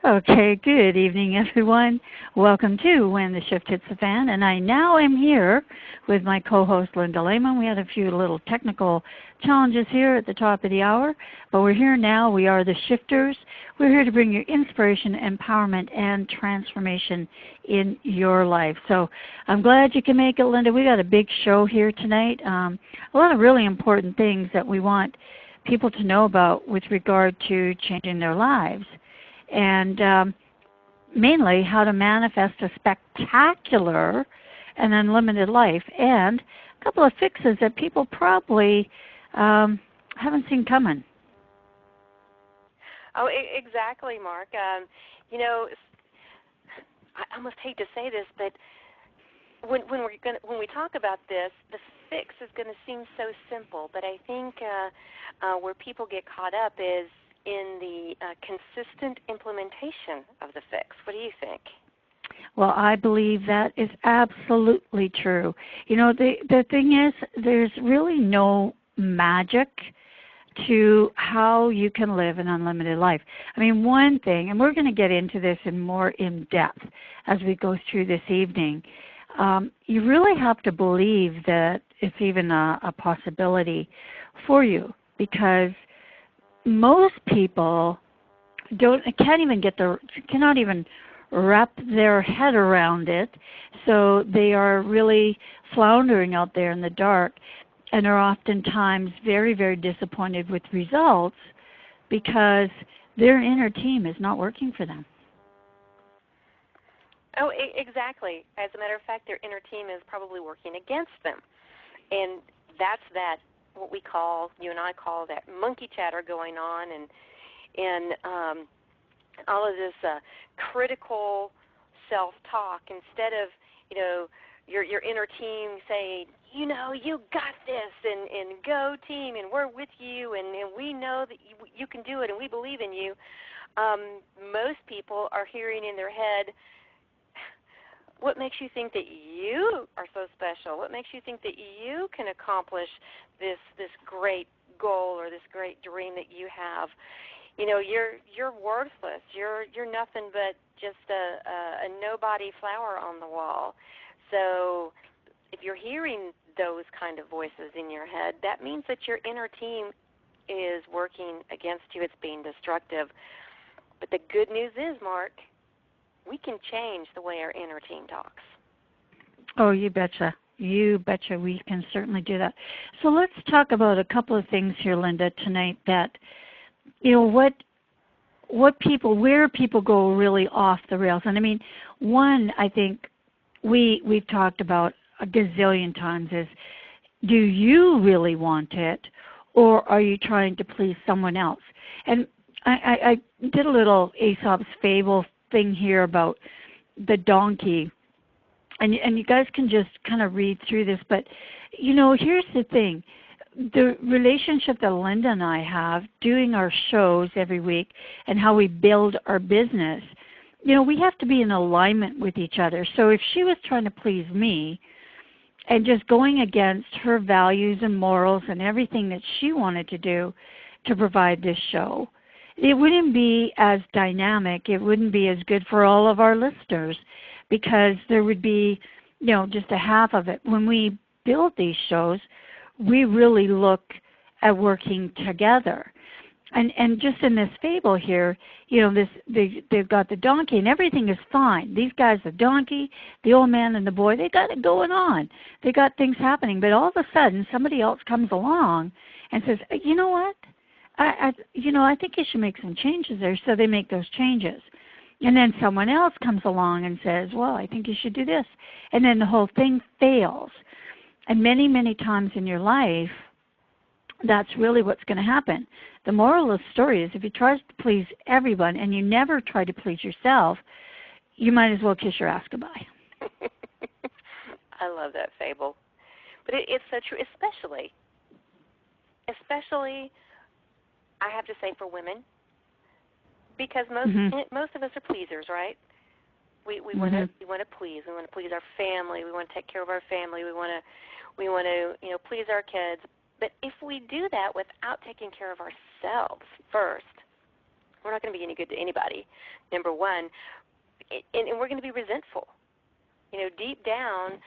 Okay, good evening, everyone. Welcome to When the Shift Hits the Fan, and I now am here with my co-host Linda Lehman. We had a few little technical challenges here at the top of the hour, but we're here now. We are the Shifters. We're here to bring you inspiration, empowerment, and transformation in your life. So I'm glad you can make it, Linda. We got a big show here tonight. A lot of really important things that we want people to know about with regard to changing their lives. And mainly how to manifest a spectacular and unlimited life, and a couple of fixes that people probably haven't seen coming. Oh, exactly, Mark. I almost hate to say this, but when we talk about this, the fix is going to seem so simple. But I think where people get caught up is in the consistent implementation of the fix. What do you think? Well, I believe that is absolutely true. You know, the thing is, there's really no magic to how you can live an unlimited life. I mean, one thing, and we're going to get into this in more in depth as we go through this evening, you really have to believe that it's even a possibility for you, because most people cannot even wrap their head around it, so they are really floundering out there in the dark and are oftentimes very, very disappointed with results because their inner team is not working for them. Oh, exactly. As a matter of fact, their inner team is probably working against them. And that's what we call, you and I call that monkey chatter going on, and all of this critical self-talk, instead of, your inner team saying, you got this, and go team, and we're with you, and we know that you can do it, and we believe in you. Most people are hearing in their head, what makes you think that you are so special? What makes you think that you can accomplish this great goal or this great dream that you have? You're worthless. You're nothing but just a nobody flower on the wall. So if you're hearing those kind of voices in your head, that means that your inner team is working against you. It's being destructive. But the good news is, Mark, we can change the way our inner team talks. Oh, you betcha. You betcha we can certainly do that. So let's talk about a couple of things here, Linda, tonight that, where people go really off the rails. And I mean, one, I think we've talked about a gazillion times is, do you really want it, or are you trying to please someone else? And I did a little Aesop's Fable thing here about the donkey, and you guys can just kind of read through this, but here's the thing. The relationship that Linda and I have doing our shows every week and how we build our business, we have to be in alignment with each other. So if she was trying to please me and just going against her values and morals and everything that she wanted to do to provide this show, it wouldn't be as dynamic. It wouldn't be as good for all of our listeners, because there would be, just a half of it. When we build these shows, we really look at working together. And just in this fable here, they've got the donkey and everything is fine. These guys, the donkey, the old man and the boy, they got it going on. They got things happening. But all of a sudden, somebody else comes along and says, you know what? I think you should make some changes there. So they make those changes. And then someone else comes along and says, well, I think you should do this. And then the whole thing fails. And many, many times in your life, that's really what's going to happen. The moral of the story is, if you try to please everyone and you never try to please yourself, you might as well kiss your ass goodbye. I love that fable. But it's so true, especially, I have to say, for women, because most of us are pleasers, right? We want to please. We want to please our family. We want to take care of our family. We want to please our kids. But if we do that without taking care of ourselves first, we're not going to be any good to anybody, number one, and we're going to be resentful. Deep down,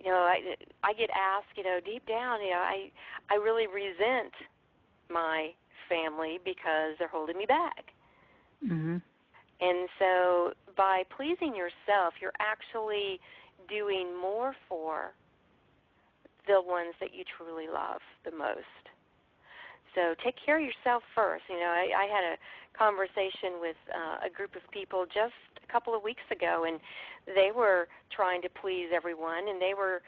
I get asked, deep down, I really resent my family because they're holding me back. Mm-hmm. And so by pleasing yourself, you're actually doing more for the ones that you truly love the most. So take care of yourself first. I had a conversation with a group of people just a couple of weeks ago, and they were trying to please everyone, and they were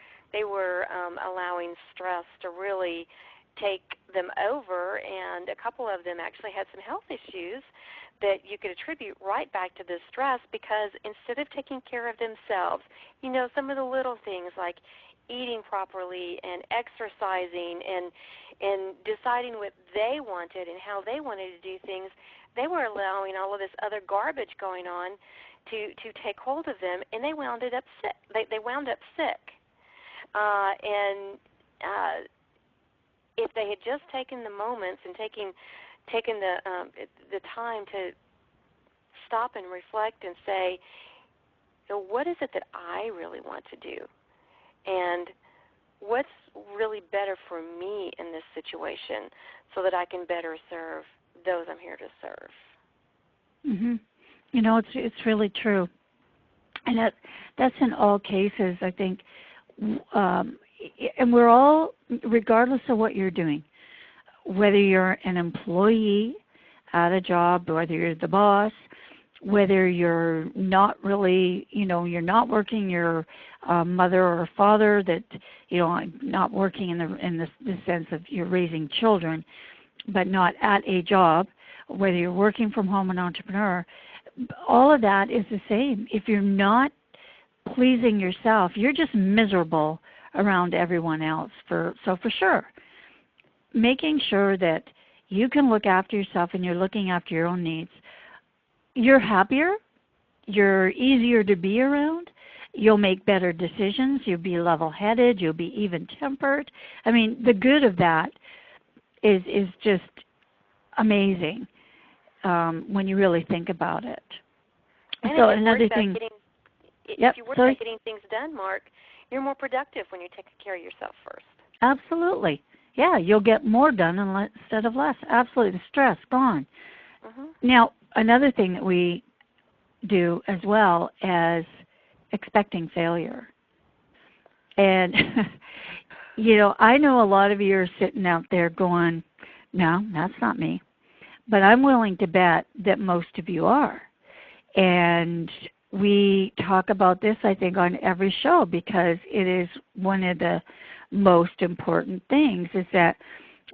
allowing stress to really take them over, and a couple of them actually had some health issues that you could attribute right back to the stress, because instead of taking care of themselves, some of the little things like eating properly and exercising and deciding what they wanted and how they wanted to do things, they were allowing all of this other garbage going on to take hold of them, and they wound up sick. They wound up sick. If they had just taken the moments and taken the time to stop and reflect and say, what is it that I really want to do? And what's really better for me in this situation so that I can better serve those I'm here to serve? Mm-hmm. It's really true. And that's in all cases, I think. And we're all, regardless of what you're doing, whether you're an employee at a job, whether you're the boss, whether you're not really, you're not working, you're a mother or a father that, not working in the sense of you're raising children, but not at a job, whether you're working from home, an entrepreneur, all of that is the same. If you're not pleasing yourself, you're just miserable around everyone else. So for sure, making sure that you can look after yourself and you're looking after your own needs, you're happier, you're easier to be around, you'll make better decisions, you'll be level-headed, you'll be even-tempered. I mean, the good of that is just amazing when you really think about it. And so another thing, if you work at getting things done, Mark, you're more productive when you're taking care of yourself first. Absolutely. Yeah, you'll get more done instead of less. Absolutely. The stress, gone. Mm-hmm. Now, another thing that we do as well as expecting failure. And, I know a lot of you are sitting out there going, no, that's not me. But I'm willing to bet that most of you are. And we talk about this, I think, on every show because it is one of the most important things is that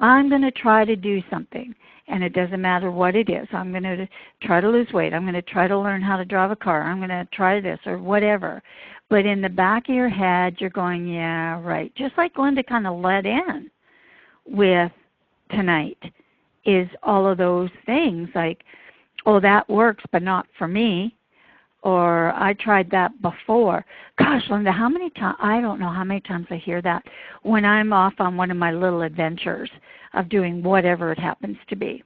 I'm going to try to do something, and it doesn't matter what it is. I'm going to try to lose weight. I'm going to try to learn how to drive a car. I'm going to try this or whatever. But in the back of your head, you're going, yeah, right. Just like Glenda kind of let in with tonight is all of those things like, oh, that works, but not for me. Or I tried that before. Gosh, Linda, how many times, I don't know how many times I hear that when I'm off on one of my little adventures of doing whatever it happens to be.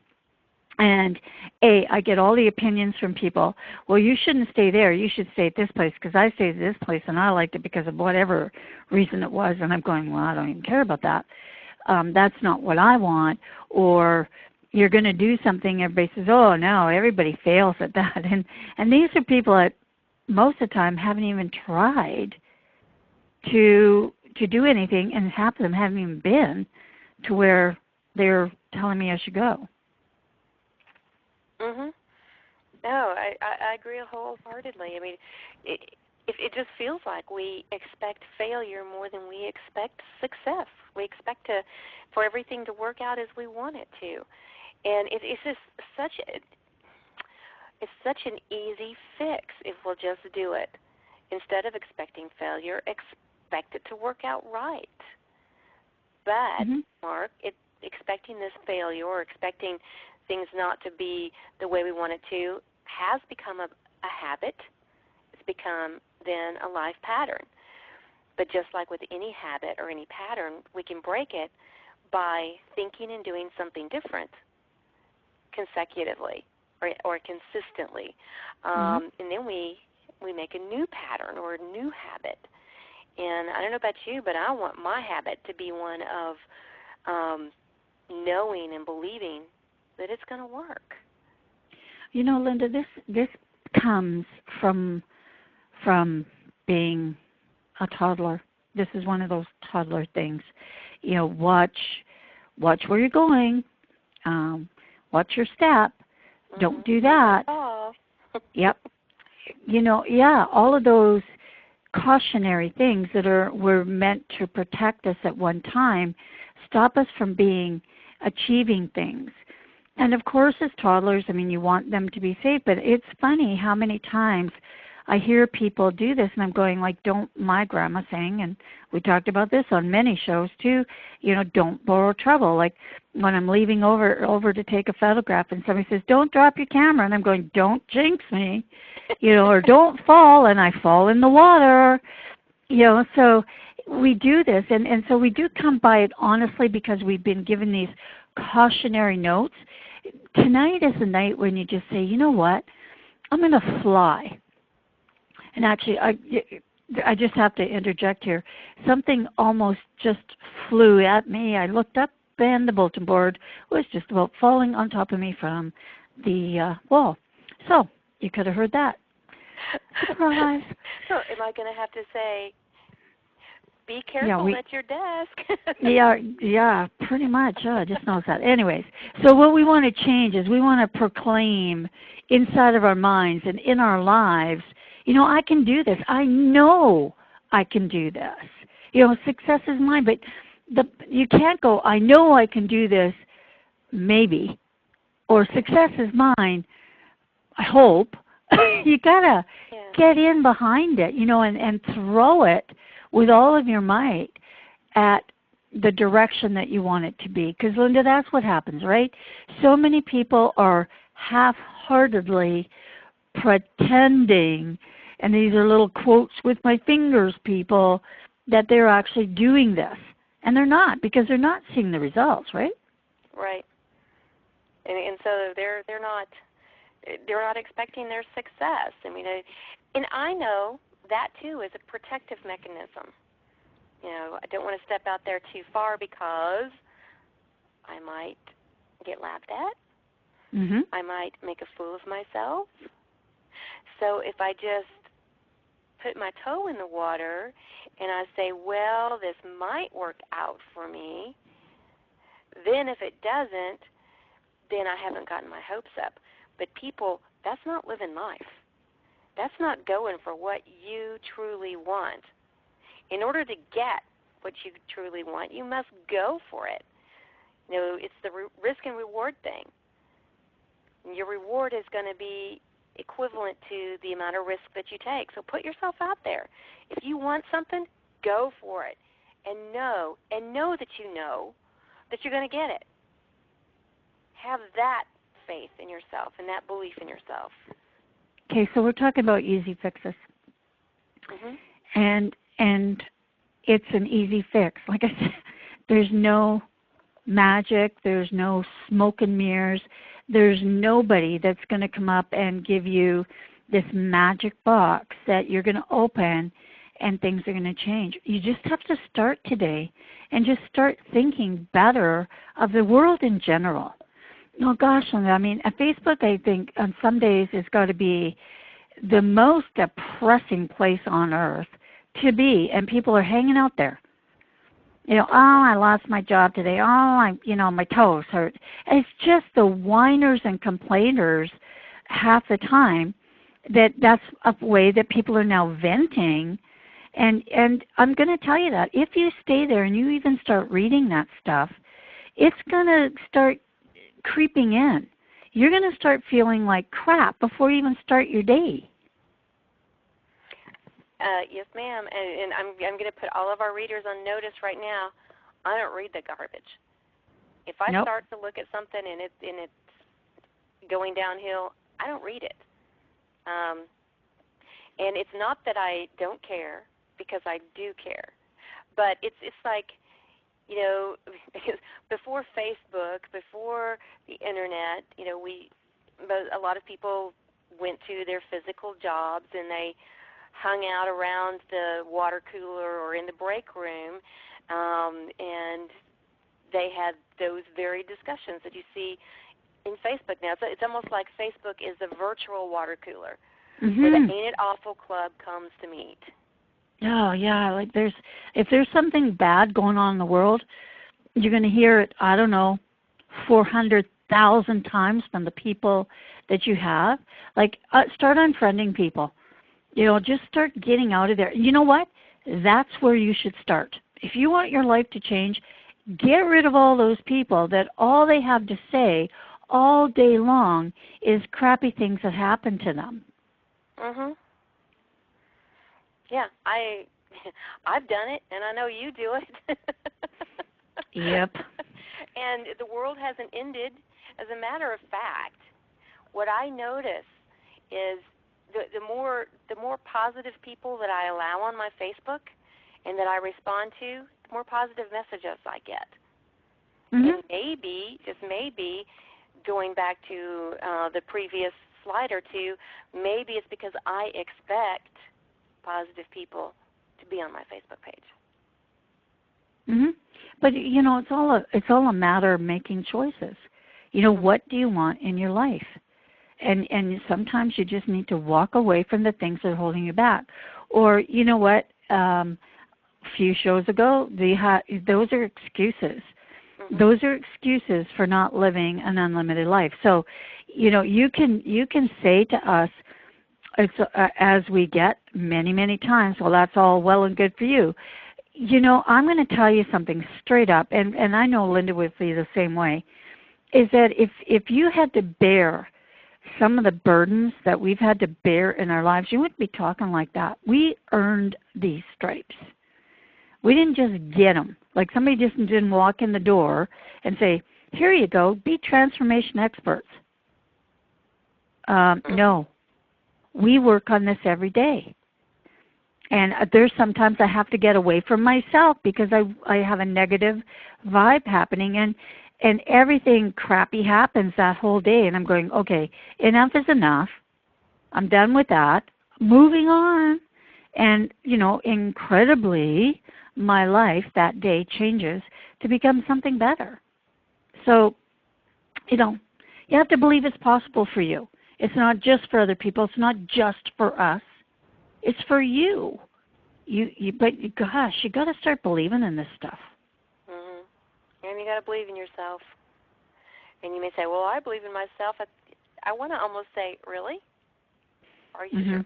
And I get all the opinions from people, well, you shouldn't stay there. You should stay at this place because I stayed at this place and I liked it because of whatever reason it was. And I'm going, well, I don't even care about that. That's not what I want. Or you're going to do something, everybody says, oh, no, everybody fails at that. And these are people that most of the time haven't even tried to do anything, and half of them haven't even been to where they're telling me I should go. Mhm. No, I agree wholeheartedly. I mean, it just feels like we expect failure more than we expect success. We expect for everything to work out as we want it to. And it's just such an easy fix if we'll just do it. Instead of expecting failure, expect it to work out right. But, Mark, expecting this failure or expecting things not to be the way we want it to has become a habit. It's become then a life pattern. But just like with any habit or any pattern, we can break it by thinking and doing something different consecutively or consistently. And then we make a new pattern or a new habit. And I don't know about you, but I want my habit to be one of knowing and believing that it's going to work. You know, Linda, this comes from being a toddler. This is one of those toddler things. You know, watch where you're going. Watch your step. Don't do that. Yep. You know, yeah, all of those cautionary things that were meant to protect us at one time stop us from achieving things. And of course, as toddlers, I mean, you want them to be safe, but it's funny how many times I hear people do this, and I'm going like, my grandma saying, and we talked about this on many shows too, you know, don't borrow trouble. Like when I'm leaving over to take a photograph and somebody says, don't drop your camera, and I'm going, don't jinx me, you know, or don't fall, and I fall in the water, you know. So we do this, and so we do come by it honestly because we've been given these cautionary notes. Tonight is the night when you just say, you know what, I'm going to fly. And actually, I just have to interject here. Something almost just flew at me. I looked up, and the bulletin board was just about falling on top of me from the wall. So you could have heard that. Surprise. So am I going to have to say, be careful at your desk? yeah, pretty much. Oh, I just noticed that. Anyways, so what we want to change is we want to proclaim inside of our minds and in our lives, you know, I can do this. I know I can do this. You know, success is mine. But you can't go, I know I can do this, maybe. Or success is mine, I hope. You got to get in behind it, you know, and throw it with all of your might at the direction that you want it to be. Because, Linda, that's what happens, right? So many people are half-heartedly pretending, and these are little quotes with my fingers, people, that they're actually doing this. And they're not, because they're not seeing the results, right? Right. And so they're not expecting their success. I mean, and I know that too is a protective mechanism. You know, I don't want to step out there too far because I might get laughed at. Mm-hmm. I might make a fool of myself. So if I just put my toe in the water and I say, well, this might work out for me, then if it doesn't, then I haven't gotten my hopes up. But people, that's not living life. That's not going for what you truly want. In order to get what you truly want, you must go for it. You know, it's the risk and reward thing. Your reward is going to be equivalent to the amount of risk that you take. So put yourself out there. If you want something, go for it. And know that you know that you're going to get it. Have that faith in yourself and that belief in yourself. Okay, so we're talking about easy fixes. Mm-hmm. And it's an easy fix. Like I said, there's no magic, there's no smoke and mirrors, there's nobody that's going to come up and give you this magic box that you're going to open and things are going to change. You just have to start today and just start thinking better of the world in general. Oh gosh, I mean, at Facebook, I think on some days it's got to be the most depressing place on earth to be, and people are hanging out there. You know, oh, I lost my job today. Oh, my toes hurt. It's just the whiners and complainers half the time that's a way that people are now venting. And I'm going to tell you that if you stay there and you even start reading that stuff, it's going to start creeping in. You're going to start feeling like crap before you even start your day. Yes, ma'am. And I'm going to put all of our readers on notice right now. I don't read the garbage. If I start to look at something and it's going downhill, I don't read it. And it's not that I don't care, because I do care. But it's like, you know, because before Facebook, before the internet, you know, but a lot of people went to their physical jobs and they hung out around the water cooler or in the break room, and they had those very discussions that you see in Facebook now. So it's almost like Facebook is a virtual water cooler where the Ain't It Awful Club comes to meet. Oh yeah, like if there's something bad going on in the world, you're going to hear it, I don't know, 400,000 times from the people that you have. Like, start unfriending people. You know, just start getting out of there. You know what? That's where you should start. If you want your life to change, get rid of all those people that all they have to say all day long is crappy things that happen to them. Mhm. Yeah, I've done it, and I know you do it. Yep. And the world hasn't ended. As a matter of fact, what I notice is the more positive people that I allow on my Facebook and that I respond to, the more positive messages I get. And maybe, just maybe, going back to the previous slide or two, maybe it's because I expect positive people to be on my Facebook page. But you know, it's all a matter of making choices. You know, what do you want in your life? And sometimes you just need to walk away from the things that are holding you back. Or you know what? A few shows ago, those are excuses. Those are excuses for not living an unlimited life. So, you know, you can say to us, as we get many times, well, that's all well and good for you. You know, I'm going to tell you something straight up, and I know Linda would feel the same way, is that if you had to bear some of the burdens that we've had to bear in our lives, you wouldn't be talking like that. We earned these stripes. We didn't just get them. Like somebody just didn't walk in the door and say, here you go, be transformation experts. No. We work on this every day. And there's sometimes I have to get away from myself because I have a negative vibe happening, and everything crappy happens that whole day, and I'm going, okay, enough is enough. I'm done with that. Moving on. And, you know, incredibly, my life that day changes to become something better. So, you know, you have to believe it's possible for you. It's not just for other people. It's not just for us. It's for you. But gosh, you got to start believing in this stuff. And you got to believe in yourself. And you may say, "Well, I believe in myself." I want to almost say, "Really? Are you sure?"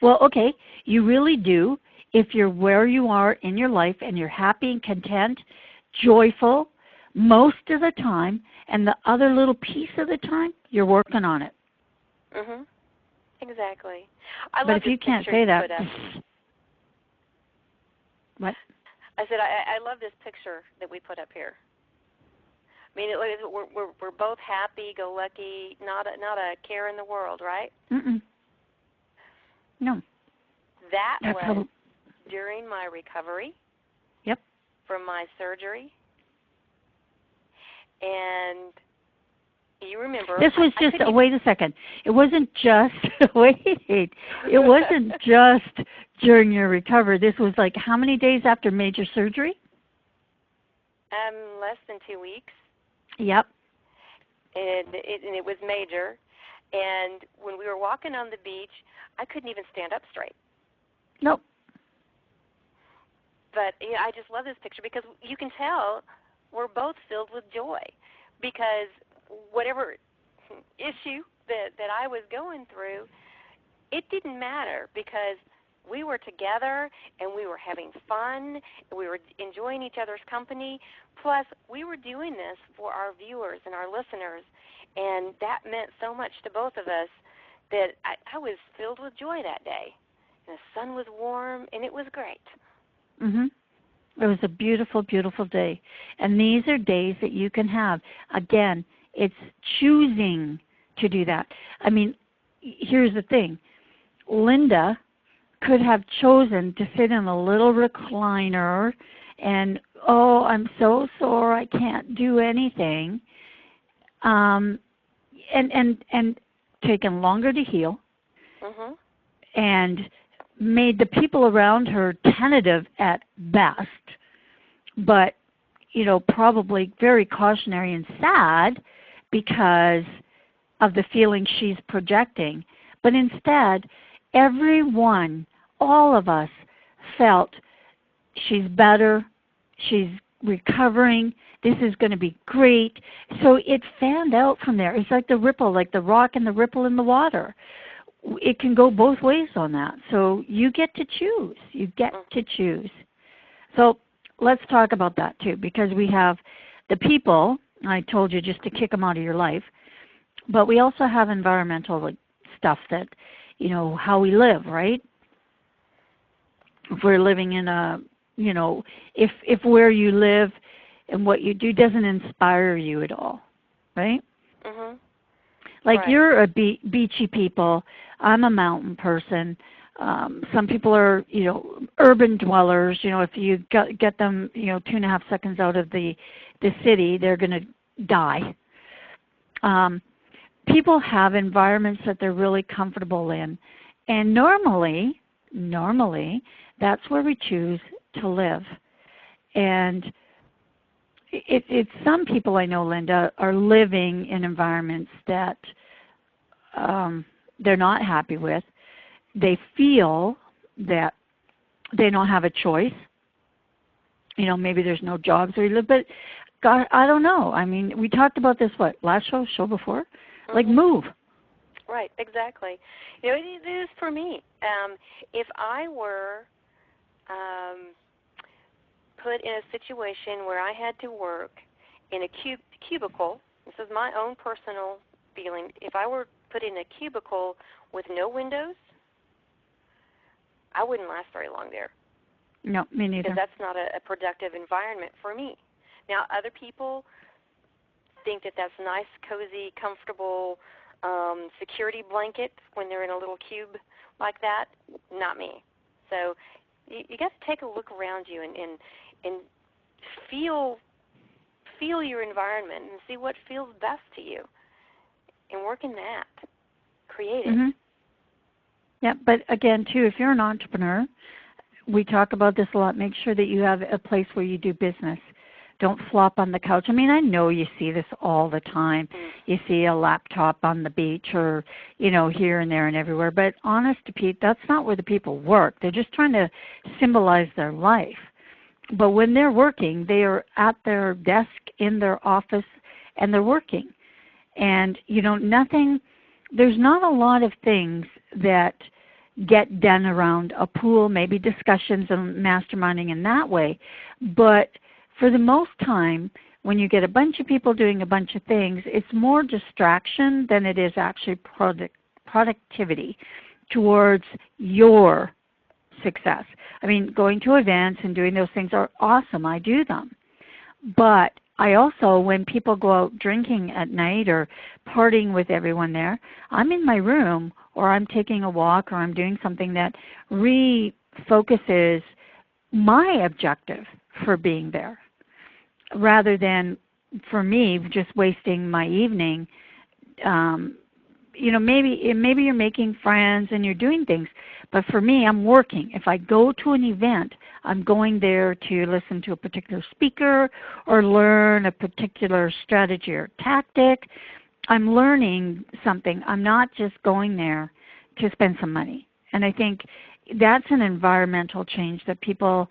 Well, okay, you really do. If you're where you are in your life and you're happy and content, joyful most of the time, and the other little piece of the time, you're working on it. Exactly. But if you can't say that, what? I said I love this picture that we put up here. I mean, we're both happy, go lucky, not a care in the world, right? No. That was during my recovery. Yep. From my surgery. And you remember. This was just, wait a second. It wasn't just, it wasn't just during your recovery. This was like how many days after major surgery? Less than 2 weeks. Yep. And it was major. And when we were walking on the beach, I couldn't even stand up straight. Nope. But you know, I just love this picture because you can tell we're both filled with joy because whatever issue that I was going through, it didn't matter because we were together and we were having fun and we were enjoying each other's company. Plus, we were doing this for our viewers and our listeners, and that meant so much to both of us that I was filled with joy that day. And the sun was warm, and it was great. It was a beautiful, beautiful day. And these are days that you can have. Again, it's choosing to do that. I mean, here's the thing. Linda could have chosen to sit in a little recliner and, oh, I'm so sore, I can't do anything. and taken longer to heal, Mhm. and made the people around her tentative at best, but probably very cautionary and sad because of the feelings she's projecting. But instead, everyone, all of us, felt she's better, she's recovering, this is going to be great. So it fanned out from there. It's like the ripple, like the rock and the ripple in the water. It can go both ways on that. So you get to choose. You get to choose. So let's talk about that too, because we have the people, I told you just to kick them out of your life, but we also have environmental stuff that, how we live, right? If we're living in a, if where you live and what you do doesn't inspire you at all, right? Mhm. Like Right. you're a beachy people. I'm a mountain person. Some people are, urban dwellers. If you get them, 2.5 seconds out of the city, they're going to die. People have environments that they're really comfortable in, and normally, that's where we choose to live. And it's some people I know, Linda, are living in environments that they're not happy with. They feel that they don't have a choice. Maybe there's no jobs where you live, but God, I don't know. I mean, we talked about this, last show before? Mhm. Like move. Right, exactly. It is for me. If I were put in a situation where I had to work in a cubicle, this is my own personal feeling, if I were put in a cubicle with no windows, I wouldn't last very long there. No, me neither. Because that's not a productive environment for me. Now, other people think that that's nice, cozy, comfortable security blanket when they're in a little cube like that. Not me. So you got to take a look around you and feel your environment and see what feels best to you, and work in that. Create it. Mm-hmm. Yeah, but again, too, if you're an entrepreneur, we talk about this a lot. Make sure that you have a place where you do business. Don't flop on the couch. I mean, I know you see this all the time. You see a laptop on the beach or, here and there and everywhere. But honest to Pete, that's not where the people work. They're just trying to symbolize their life. But when they're working, they are at their desk in their office and they're working. And, there's not a lot of things that get done around a pool, maybe discussions and masterminding in that way. But for the most time, when you get a bunch of people doing a bunch of things, it's more distraction than it is actually productivity towards your success. I mean, going to events and doing those things are awesome. I do them. But I also, when people go out drinking at night or partying with everyone there, I'm in my room or I'm taking a walk or I'm doing something that refocuses my objective for being there, rather than, for me, just wasting my evening. Maybe you're making friends and you're doing things, but for me, I'm working. If I go to an event, I'm going there to listen to a particular speaker or learn a particular strategy or tactic. I'm learning something. I'm not just going there to spend some money. And I think that's an environmental change that people,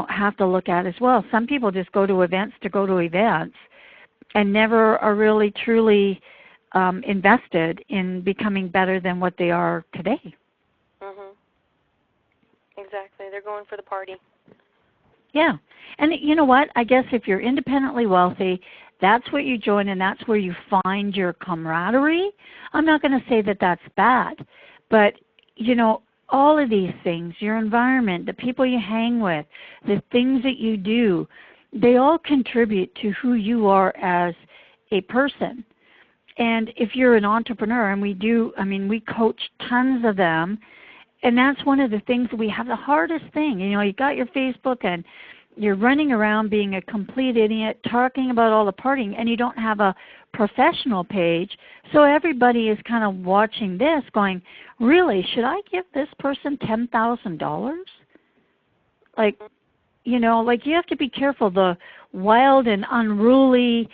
have to look at as well. Some people just go to events and never are really truly invested in becoming better than what they are today. Mhm. Exactly. They're going for the party. Yeah. And you know what? I guess if you're independently wealthy, that's what you join and that's where you find your camaraderie. I'm not going to say that that's bad, but, all of these things, your environment, the people you hang with, the things that you do, they all contribute to who you are as a person. And if you're an entrepreneur, and we coach tons of them, and that's one of the things that we have the hardest thing. You got your Facebook and, you're running around being a complete idiot, talking about all the partying, and you don't have a professional page. So everybody is kind of watching this going, really, should I give this person $10,000? Like, you know, like you have to be careful. The wild and unruly,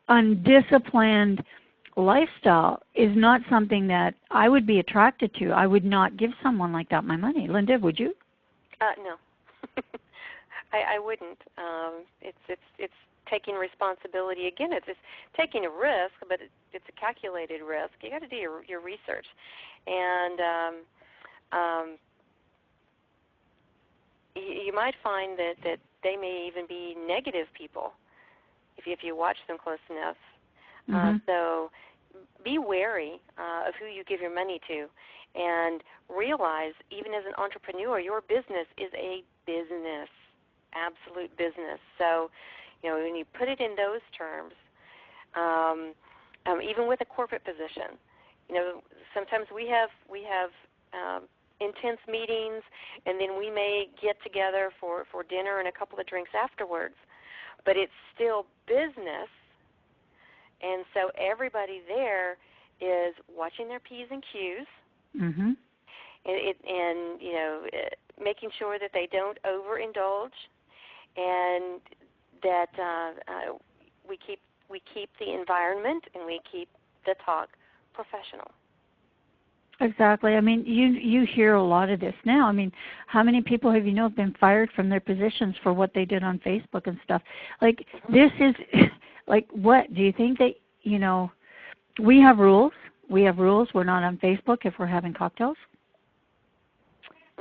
undisciplined lifestyle is not something that I would be attracted to. I would not give someone like that my money. Linda, would you? No. I wouldn't. It's taking responsibility. Again, it's taking a risk, but it's a calculated risk. You got to do your research, and you might find that they may even be negative people if you watch them close enough. So be wary of who you give your money to, and realize, even as an entrepreneur, your business is a business, absolute business. So, you know, when you put it in those terms, even with a corporate position, you know, sometimes we have intense meetings, and then we may get together for dinner and a couple of drinks afterwards, but it's still business. And so everybody there is watching their P's and Q's, and you know, making sure that they don't overindulge, and that we keep the environment and we keep the talk professional. Exactly. I mean, you hear a lot of this now. I mean, how many people have have been fired from their positions for what they did on Facebook and stuff? Like, this is, like, what? Do you think that, you know, we have rules. We have rules. We're not on Facebook if we're having cocktails.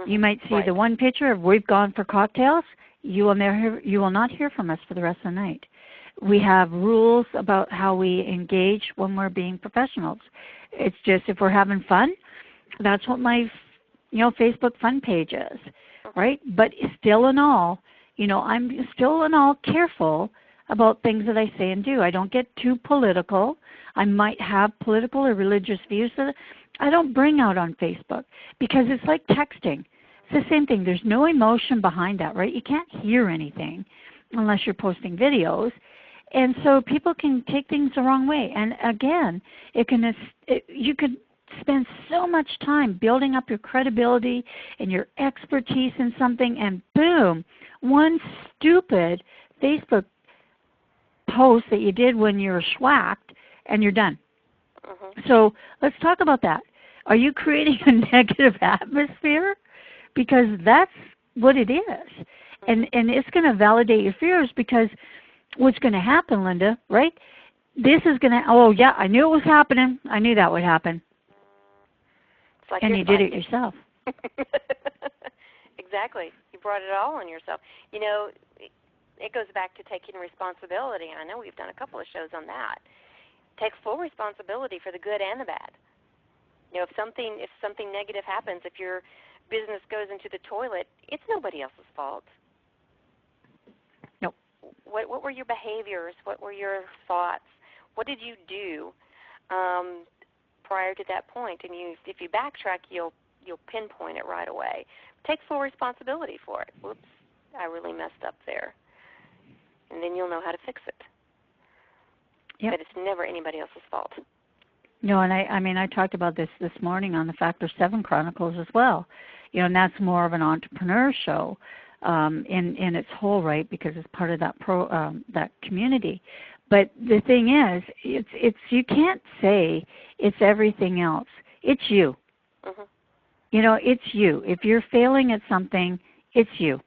You might see the one picture of we've gone for cocktails. You will not hear from us for the rest of the night. We have rules about how we engage when we're being professionals. It's just if we're having fun, that's what my Facebook fun page is, right? But still in all, you know, I'm still in all careful about things that I say and do. I don't get too political. I might have political or religious views that I don't bring out on Facebook, because it's like texting. It's the same thing. There's no emotion behind that, right? You can't hear anything unless you're posting videos. And so people can take things the wrong way. And again, you could spend so much time building up your credibility and your expertise in something, and boom, one stupid Facebook post that you did when you were schwacked, and you're done. So let's talk about that. Are you creating a negative atmosphere? Because that's what it is. And it's going to validate your fears, because what's going to happen, Linda, right? This is going to, oh, yeah, I knew it was happening. I knew that would happen. Like, and you did it yourself. Exactly. You brought it all on yourself. You know, it goes back to taking responsibility, and I know we've done a couple of shows on that. Take full responsibility for the good and the bad. You know, if something negative happens, if your business goes into the toilet, it's nobody else's fault. Nope. What were your behaviors? What were your thoughts? What did you do prior to that point? And if you backtrack, you'll pinpoint it right away. Take full responsibility for it. Whoops, I really messed up there. And then you'll know how to fix it. Yep. But it's never anybody else's fault. No, and I talked about this morning on the Factor 7 Chronicles as well. You know, and that's more of an entrepreneur show in its whole right, because it's part of that community. But the thing is, it's you can't say it's everything else. It's you. You know, it's you. If you're failing at something, it's you.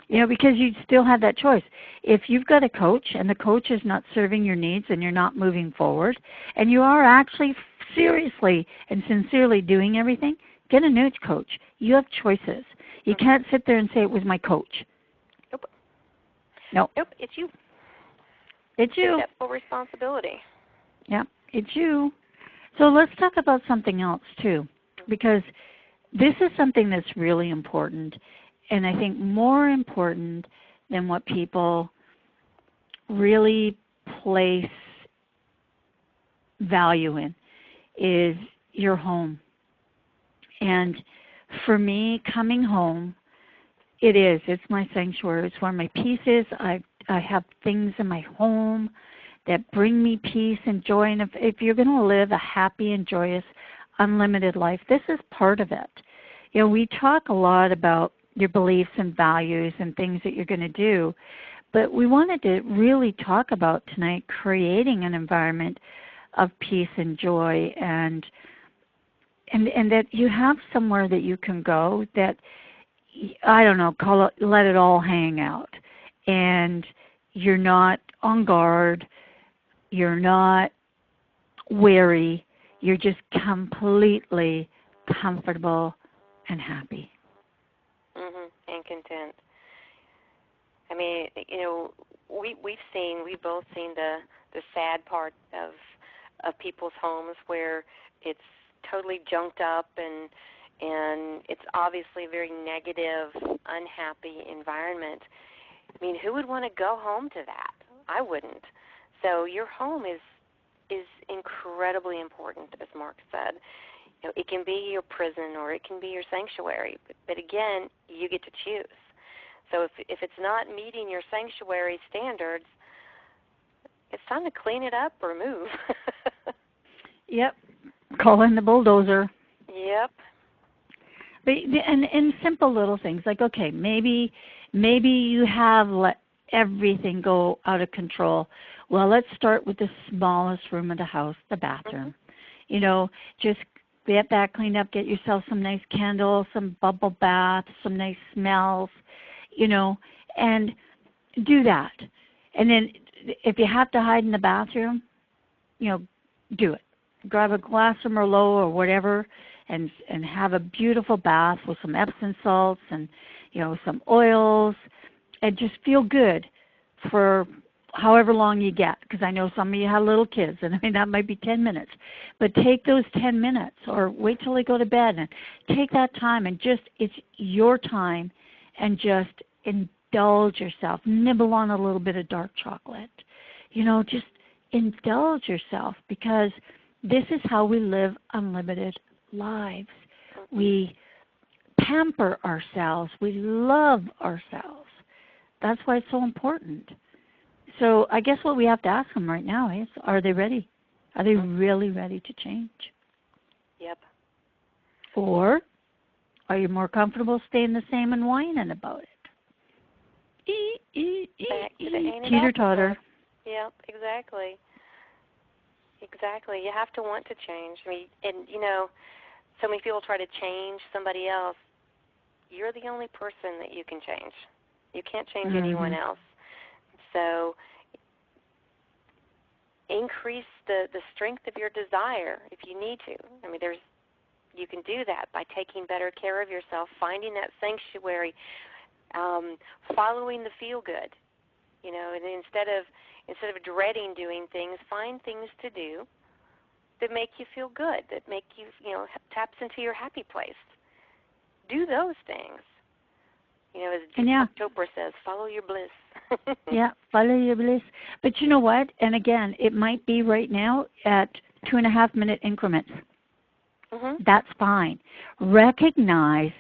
You know, because you still have that choice. If you've got a coach and the coach is not serving your needs and you're not moving forward, and you are actually seriously and sincerely doing everything, get a new coach. You have choices. You can't sit there and say it was my coach. Nope. Nope. Nope, it's you. It's you. Take that full responsibility. Yeah, it's you. So let's talk about something else too, because this is something that's really important. And I think more important than what people really place value in is your home. And for me, coming home It is. It's my sanctuary. It's where my peace is. I have things in my home that bring me peace and joy. And if you're going to live a happy and joyous, unlimited life, this is part of it. You know, we talk a lot about your beliefs and values and things that you're going to do, but we wanted to really talk about tonight creating an environment of peace and joy, and that you have somewhere that you can go that, I don't know, call it, let it all hang out. And you're not on guard, you're not wary, you're just completely comfortable and happy. And content. I mean, you know, we've both seen the sad part of people's homes where it's totally junked up and it's obviously a very negative, unhappy environment. I mean, who would want to go home to that? I wouldn't. So your home is incredibly important, as Mark said. You know, it can be your prison or it can be your sanctuary, but again, you get to choose. So if it's not meeting your sanctuary standards, it's time to clean it up or move. Yep. Call in the bulldozer. Yep. But, and simple little things like, okay, maybe you have let everything go out of control. Well, let's start with the smallest room of the house, the bathroom. You know, just get that cleaned up, get yourself some nice candles, some bubble baths, some nice smells, you know, and do that. And then if you have to hide in the bathroom, you know, do it. Grab a glass of Merlot or whatever and have a beautiful bath with some Epsom salts and, you know, some oils, and just feel good for however long you get, because I know some of you have little kids, and I mean, that might be 10 minutes. But take those 10 minutes or wait till they go to bed and take that time and just, it's your time, and just indulge yourself. Nibble on a little bit of dark chocolate. You know, just indulge yourself, because this is how we live unlimited lives. We pamper ourselves. We love ourselves. That's why it's so important. So I guess what we have to ask them right now is, are they ready? Are they really ready to change? Yep. Or are you more comfortable staying the same and whining about it? Teeter-totter. Yep, exactly. Exactly. You have to want to change. I mean, and, you know, so many people try to change somebody else. You're the only person that you can change. You can't change anyone else. So increase the strength of your desire if you need to. I mean, you can do that by taking better care of yourself, finding that sanctuary, following the feel good. You know, and instead of dreading doing things, find things to do that make you feel good, that make you, you know, taps into your happy place. Do those things. You know, as Deepak Chopra says, follow your bliss. Yeah, follow your bliss. But you know what? And again, it might be right now at 2.5-minute increments. That's fine. Recognize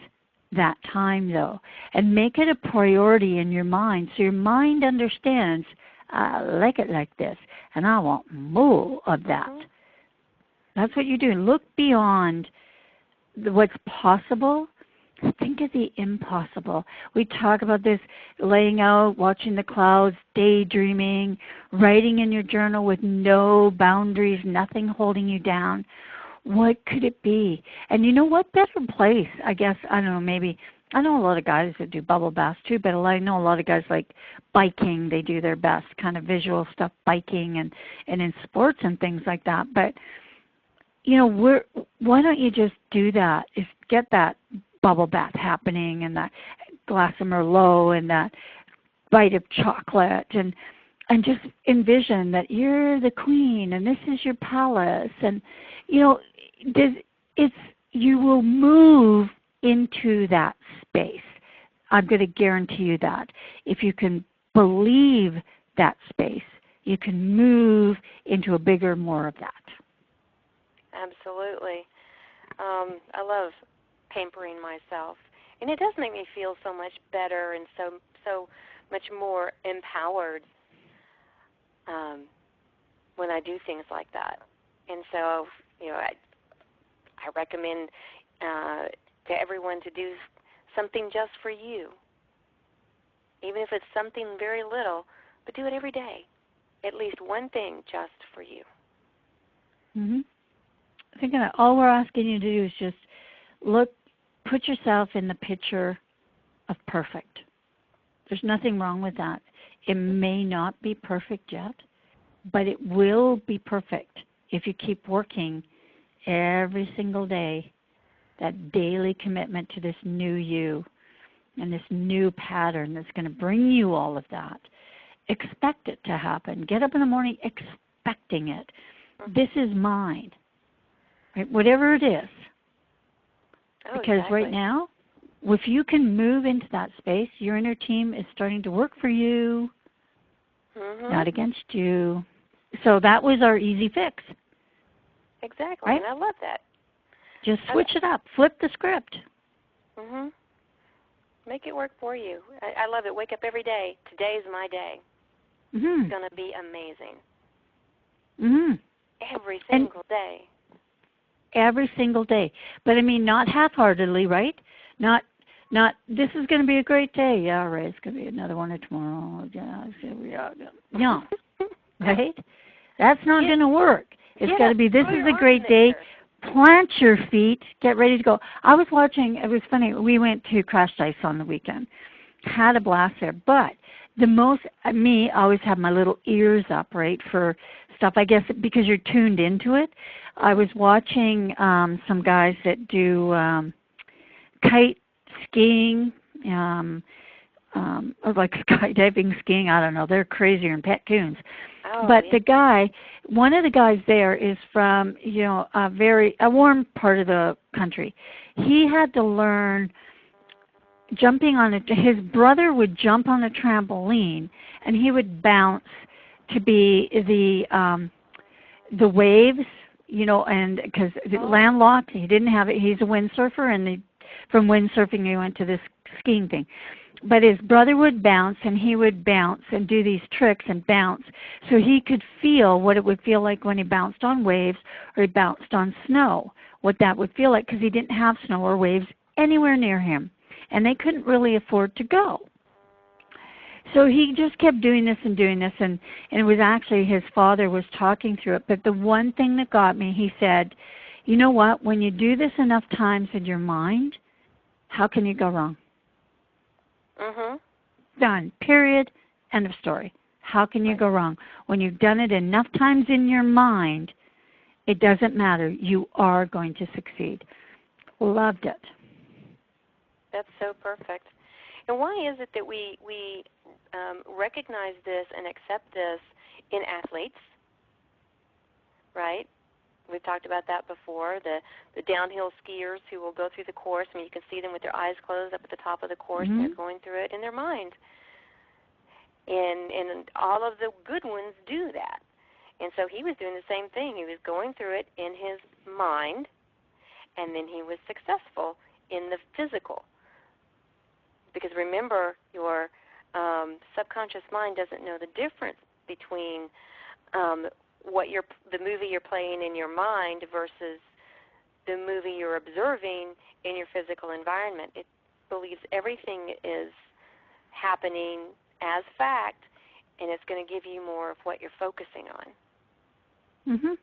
that time, though, and make it a priority in your mind, so your mind understands, I like it like this, and I want more of that. That's what you do. Look beyond what's possible. Think of the impossible. We talk about this, laying out, watching the clouds, daydreaming, writing in your journal with no boundaries, nothing holding you down. What could it be? And you know what better place, I guess, I don't know, maybe, I know a lot of guys that do bubble baths too, but I know a lot of guys like biking, they do their best kind of visual stuff, biking and in sports and things like that. But, you know, why don't you just do that, is get that bubble bath happening and that glass of Merlot and that bite of chocolate and just envision that you're the queen and this is your palace, and you know, you will move into that space. I'm going to guarantee you that. If you can believe that space, you can move into a bigger, more of that. Absolutely. I love pampering myself. And it does make me feel so much better and so much more empowered when I do things like that. And so, I recommend to everyone to do something just for you, even if it's something very little, but do it every day. At least one thing just for you. Mm-hmm. I think all we're asking you to do is just put yourself in the picture of perfect. There's nothing wrong with that. It may not be perfect yet, but it will be perfect if you keep working every single day, that daily commitment to this new you and this new pattern that's going to bring you all of that. Expect it to happen. Get up in the morning expecting it. This is mine. Right? Whatever it is. Oh, because exactly. right now, if you can move into that space, your inner team is starting to work for you, not against you. So that was our easy fix. Exactly, right? and I love that. Just switch it up. Flip the script. Make it work for you. I love it. Wake up every day. Today's my day. Mm-hmm. It's going to be amazing. Mm-hmm. Every single day. Every single day. But I mean, not half-heartedly, right? Not this is going to be a great day. Yeah, right. It's going to be another one tomorrow. Yeah. No. Right? That's not going to work. It's got to be, this is a great day. Plant your feet. Get ready to go. I was watching, it was funny, we went to Crash Ice on the weekend. Had a blast there. But the most, I always have my little ears up, right, for stuff, I guess, because you're tuned into it. I was watching some guys that do kite skiing, like skydiving, skiing, I don't know. They're crazier than pet coons. But one of the guys there is from, a warm part of the country. He had to learn jumping on his brother would jump on a trampoline and he would bounce to be the waves, and because landlocked, he didn't have it. He's a windsurfer, and from windsurfing he went to this skiing thing. But his brother would bounce, and he would bounce and do these tricks and bounce, so he could feel what it would feel like when he bounced on waves or he bounced on snow, what that would feel like, because he didn't have snow or waves anywhere near him, and they couldn't really afford to go. So he just kept doing this, and it was actually his father was talking through it. But the one thing that got me, he said, you know what, when you do this enough times in your mind, how can you go wrong? Done. Period. End of story. How can you go wrong? When you've done it enough times in your mind, it doesn't matter. You are going to succeed. Loved it. That's so perfect. And why is it that we recognize this and accept this in athletes, right? We've talked about that before, the downhill skiers who will go through the course. I mean, you can see them with their eyes closed up at the top of the course, and they're going through it in their mind. And all of the good ones do that. And so he was doing the same thing. He was going through it in his mind, and then he was successful in the physical. Because remember, your subconscious mind doesn't know the difference between the movie you're playing in your mind versus the movie you're observing in your physical environment. It believes everything is happening as fact, and it's going to give you more of what you're focusing on.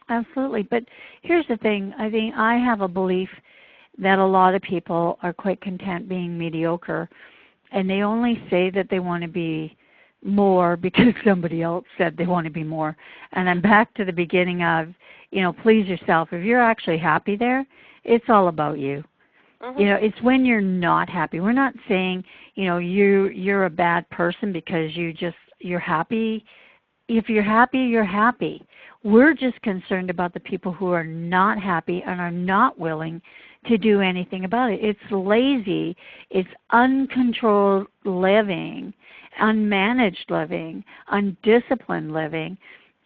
Absolutely. But here's the thing. I think I have a belief that a lot of people are quite content being mediocre, and they only say that they want to be more because somebody else said they want to be more. And I'm back to the beginning of, please yourself. If you're actually happy there, it's all about you. It's when you're not happy. We're not saying, you're a bad person because you're happy. If you're happy, you're happy. We're just concerned about the people who are not happy and are not willing to do anything about it. It's lazy. It's uncontrolled living, unmanaged living, undisciplined living.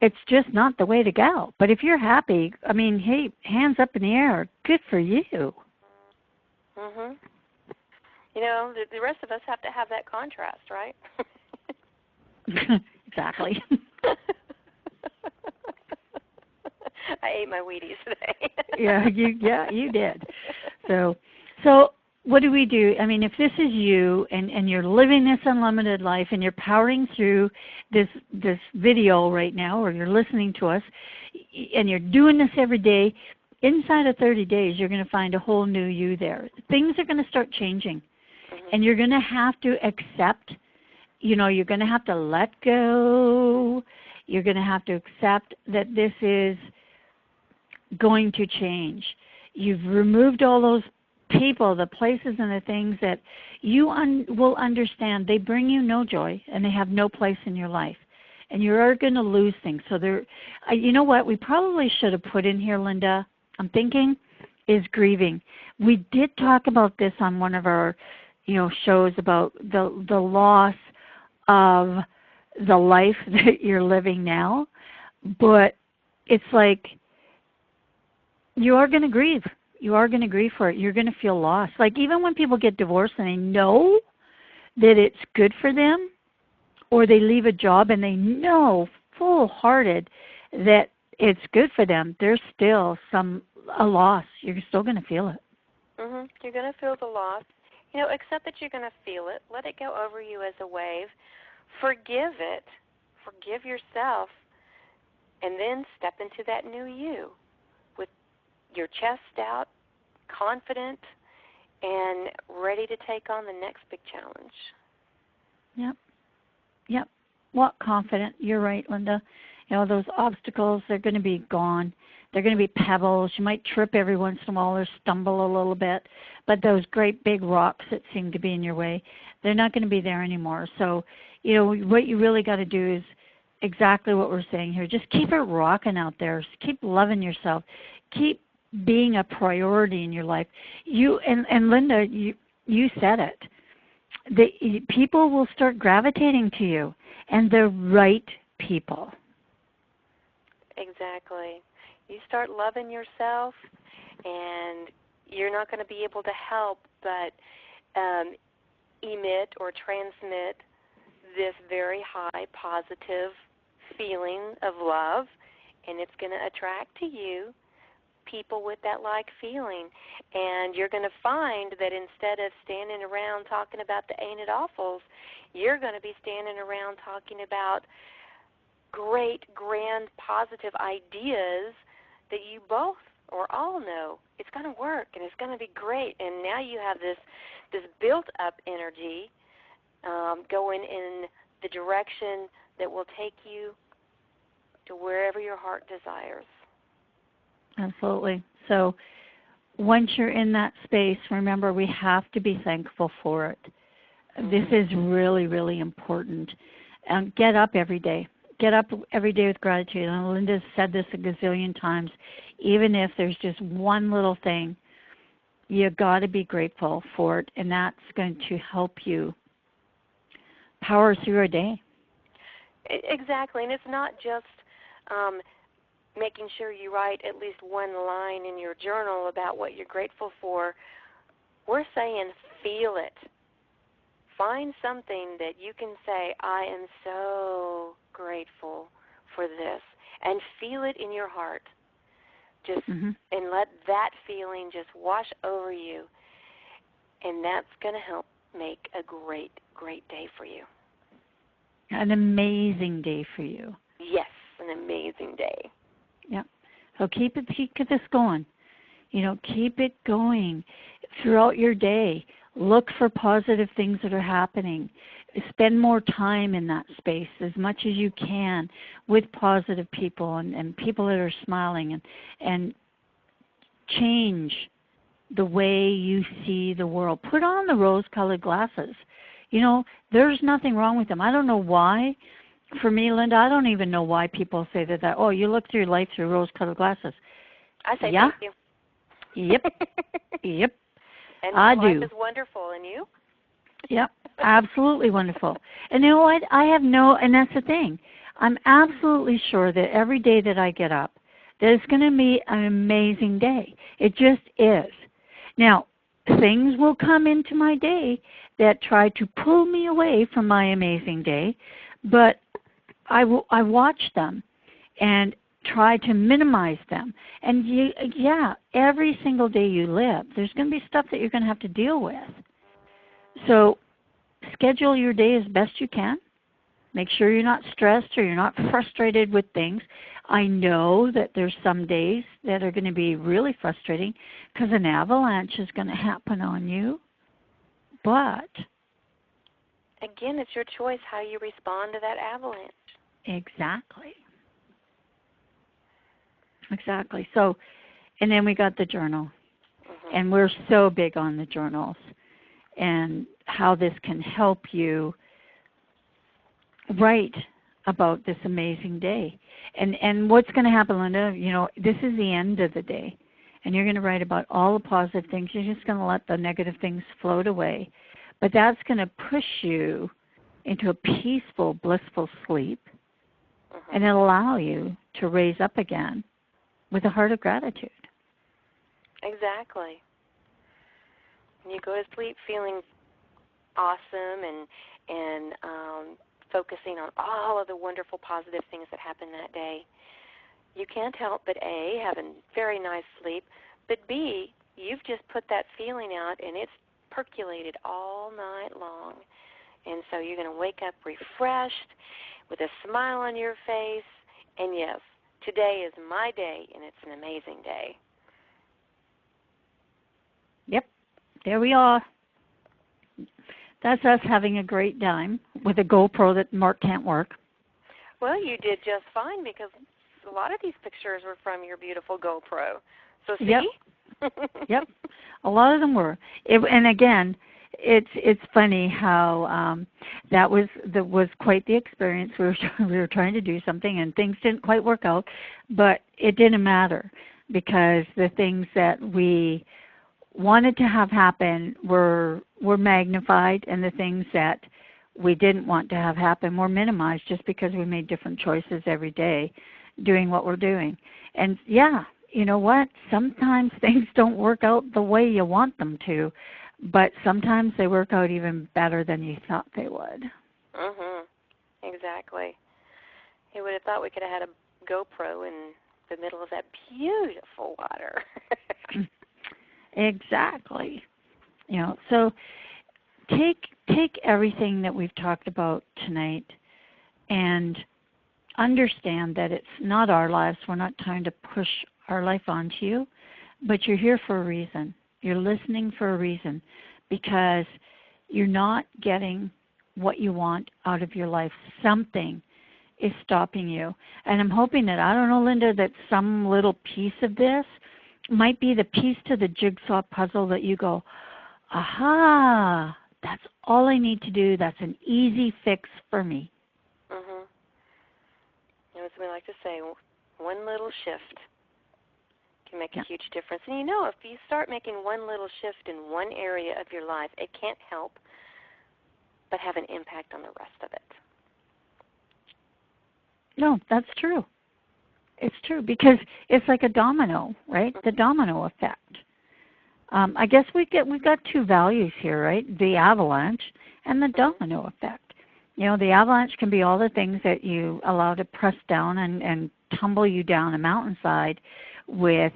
It's just not the way to go. But if you're happy, hey, hands up in the air. Good for you. You know, the rest of us have to have that contrast, right? Exactly. I ate my Wheaties today. Yeah, you did. So what do we do? I mean, if this is you and you're living this unlimited life and you're powering through this video right now, or you're listening to us, and you're doing this every day, inside of 30 days, you're going to find a whole new you there. Things are going to start changing. And you're going to have to accept, you're going to have to let go. You're going to have to accept that this is going to change. You've removed all those people, the places and the things that you will understand. They bring you no joy and they have no place in your life. And you are going to lose things. So you know what, we probably should have put in here, Linda, I'm thinking, is grieving. We did talk about this on one of our shows about the loss of the life that you're living now, but it's like you are going to grieve. You are going to grieve for it. You're going to feel lost. Like even when people get divorced and they know that it's good for them, or they leave a job and they know full-hearted that it's good for them, there's still a loss. You're still going to feel it. You're going to feel the loss. Accept that you're going to feel it. Let it go over you as a wave. Forgive it. Forgive yourself. And then step into that new you with your chest out, confident, and ready to take on the next big challenge. Yep. Well, confident. You're right, Linda. Those obstacles, they're going to be gone. They're going to be pebbles. You might trip every once in a while or stumble a little bit, but those great big rocks that seem to be in your way, they're not going to be there anymore. So, what you really got to do is exactly what we're saying here. Just keep it rocking out there. Just keep loving yourself. Keep being a priority in your life. And Linda, you said it. People will start gravitating to you, and the right people. Exactly. You start loving yourself, and you're not going to be able to help but emit or transmit this very high positive feeling of love, and it's going to attract to you people with that like feeling. And you're going to find that instead of standing around talking about the ain't it awfuls, you're going to be standing around talking about great, grand, positive ideas that you both or all know it's going to work and it's going to be great. And now you have this built-up energy going in the direction that will take you to wherever your heart desires. Absolutely. So once you're in that space, remember we have to be thankful for it. This is really, really important. And get up every day. Get up every day with gratitude. And Linda's said this a gazillion times. Even if there's just one little thing, you got to be grateful for it, and that's going to help you power through a day. Exactly, and it's not just making sure you write at least one line in your journal about what you're grateful for. We're saying feel it. Find something that you can say, I am so grateful for this, and feel it in your heart. Just and let that feeling just wash over you, and that's going to help make a great, great day for you. An amazing day for you. Yes, an amazing day. Yeah. So keep this going. Keep it going throughout your day. Look for positive things that are happening. Spend more time in that space as much as you can with positive people and people that are smiling and change the way you see the world. Put on the rose-colored glasses. There's nothing wrong with them. I don't know why. For me, Linda, I don't even know why people say that, oh, you look through life through rose-colored glasses. I say thank you. Yep. Yep. And I life do. is wonderful, and you? Yep, absolutely wonderful. And you know what? And that's the thing. I'm absolutely sure that every day that I get up, that it's going to be an amazing day. It just is. Now, things will come into my day that try to pull me away from my amazing day, but I watch them and try to minimize them. And every single day you live, there's going to be stuff that you're going to have to deal with. So schedule your day as best you can. Make sure you're not stressed or you're not frustrated with things. I know that there's some days that are going to be really frustrating because an avalanche is going to happen on you. But again, it's your choice how you respond to that avalanche. Exactly. So, and then we got the journal. And we're so big on the journals and how this can help you write about this amazing day. And what's going to happen, Linda, this is the end of the day. And you're going to write about all the positive things. You're just going to let the negative things float away. But that's going to push you into a peaceful, blissful sleep. And it'll allow you to raise up again with a heart of gratitude. Exactly. And you go to sleep feeling awesome and focusing on all of the wonderful positive things that happened that day. You can't help but A, have a very nice sleep, but B, you've just put that feeling out and it's percolated all night long. And so you're going to wake up refreshed with a smile on your face. And yes, today is my day and it's an amazing day. Yep, there we are. That's us having a great time with a GoPro that Mark can't work. Well, you did just fine because a lot of these pictures were from your beautiful GoPro. So see? Yep. A lot of them were. And again, it's funny how that was quite the experience. We were trying to do something and things didn't quite work out, but it didn't matter because the things that we wanted to have happen were magnified, and the things that we didn't want to have happen were minimized just because we made different choices every day doing what we're doing. And you know what? Sometimes things don't work out the way you want them to, but sometimes they work out even better than you thought they would. Exactly. Who would have thought we could have had a GoPro in the middle of that beautiful water? Exactly. So take everything that we've talked about tonight and understand that it's not our lives. We're not trying to push our life onto you, but you're here for a reason. You're listening for a reason because you're not getting what you want out of your life. Something is stopping you. And I'm hoping that, I don't know, Linda, that some little piece of this might be the piece to the jigsaw puzzle that you go, aha, that's all I need to do. That's an easy fix for me. As we like to say, one little shift can make a huge difference. And if you start making one little shift in one area of your life, it can't help but have an impact on the rest of it. No, that's true. It's true because it's like a domino, right? The domino effect. I guess we've got two values here, right? The avalanche and the domino effect. The avalanche can be all the things that you allow to press down and tumble you down a mountainside with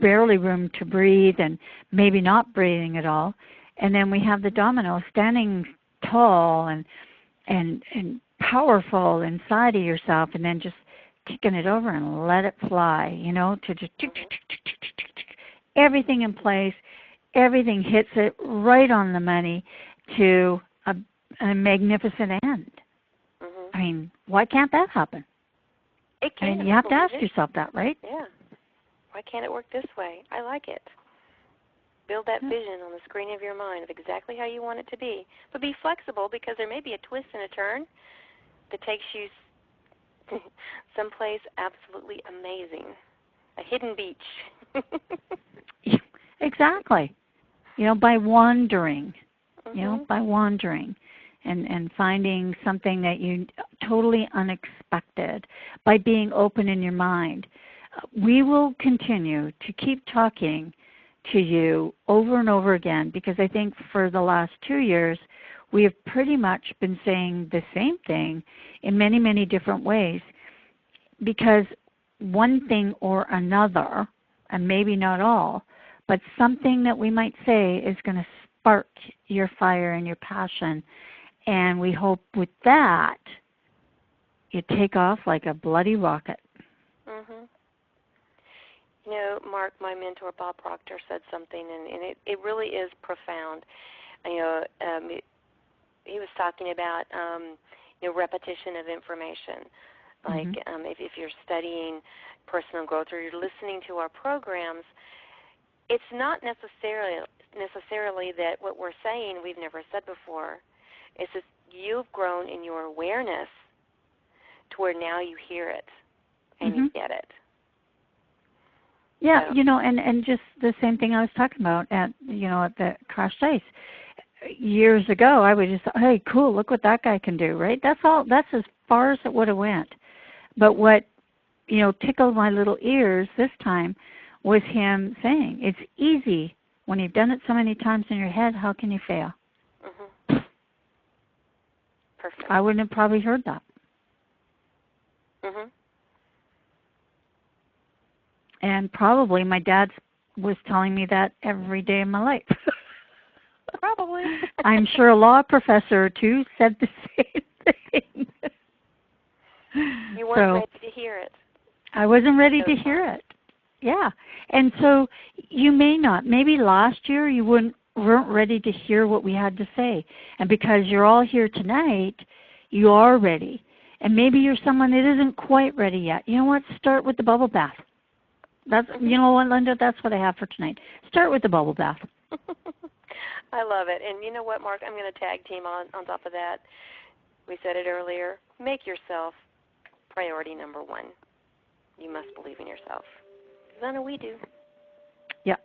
barely room to breathe and maybe not breathing at all. And then we have the domino standing tall and powerful inside of yourself, and then just kicking it over and let it fly, to just everything in place, everything hits it right on the money to a magnificent end. I mean, why can't that happen? It can. I mean, you have to ask yourself that, right? Yeah. Why can't it work this way? I like it. Build that vision on the screen of your mind of exactly how you want it to be. But be flexible because there may be a twist and a turn that takes you someplace absolutely amazing. A hidden beach. Exactly. By wandering. By wandering and finding something that you totally unexpected, by being open in your mind. We will continue to keep talking to you over and over again, because I think for the last 2 years we have pretty much been saying the same thing in many, many different ways, because one thing or another, and maybe not all, but something that we might say is going to spark your fire and your passion. And we hope with that you take off like a bloody rocket. Mhm. You know, Mark, my mentor Bob Proctor said something, and it really is profound. You know, he was talking about repetition of information. Like if you're studying personal growth or you're listening to our programs, it's not necessarily that what we're saying we've never said before. It's just you've grown in your awareness to where now you hear it and you get it. Yeah, so. And just the same thing I was talking about at the Crash Dice. Years ago, I would just, hey, cool, look what that guy can do, right? That's all. That's as far as it would have went. But what, tickled my little ears this time was him saying, it's easy. When you've done it so many times in your head, how can you fail? Mm-hmm. Perfect. I wouldn't have probably heard that. Mm-hmm. And probably my dad was telling me that every day of my life. Probably. I'm sure a law professor or two said the same thing. You weren't ready to hear it. I wasn't ready to hear it. Yeah. And so you may not. Maybe last year you weren't ready to hear what we had to say. And because you're all here tonight, you are ready. And maybe you're someone that isn't quite ready yet. You know what? Start with the bubble bath. That's You know what, Linda? That's what I have for tonight. Start with the bubble bath. I love it. And you know what, Mark? I'm going to tag team on top of that. We said it earlier. Make yourself priority number one. You must believe in yourself. Because I know we do. Yeah.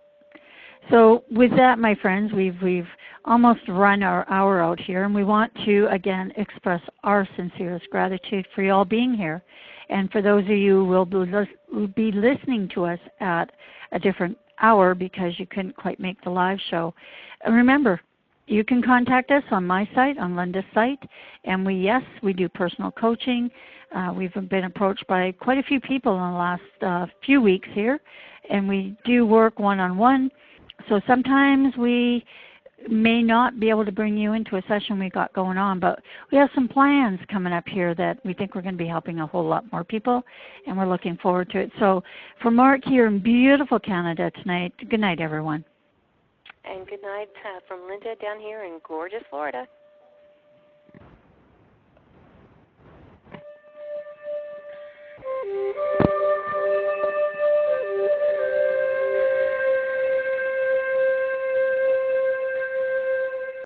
So with that, my friends, we've almost run our hour out here, and we want to, again, express our sincerest gratitude for you all being here. And for those of you who will be listening to us at a different hour because you couldn't quite make the live show, remember, you can contact us on my site, on Linda's site, and we do personal coaching. We've been approached by quite a few people in the last few weeks here, and we do work one-on-one. So sometimes we may not be able to bring you into a session we got going on, but we have some plans coming up here that we think we're going to be helping a whole lot more people, and we're looking forward to it. So for Mark here in beautiful Canada tonight, good night, everyone. And good night from Linda down here in gorgeous Florida.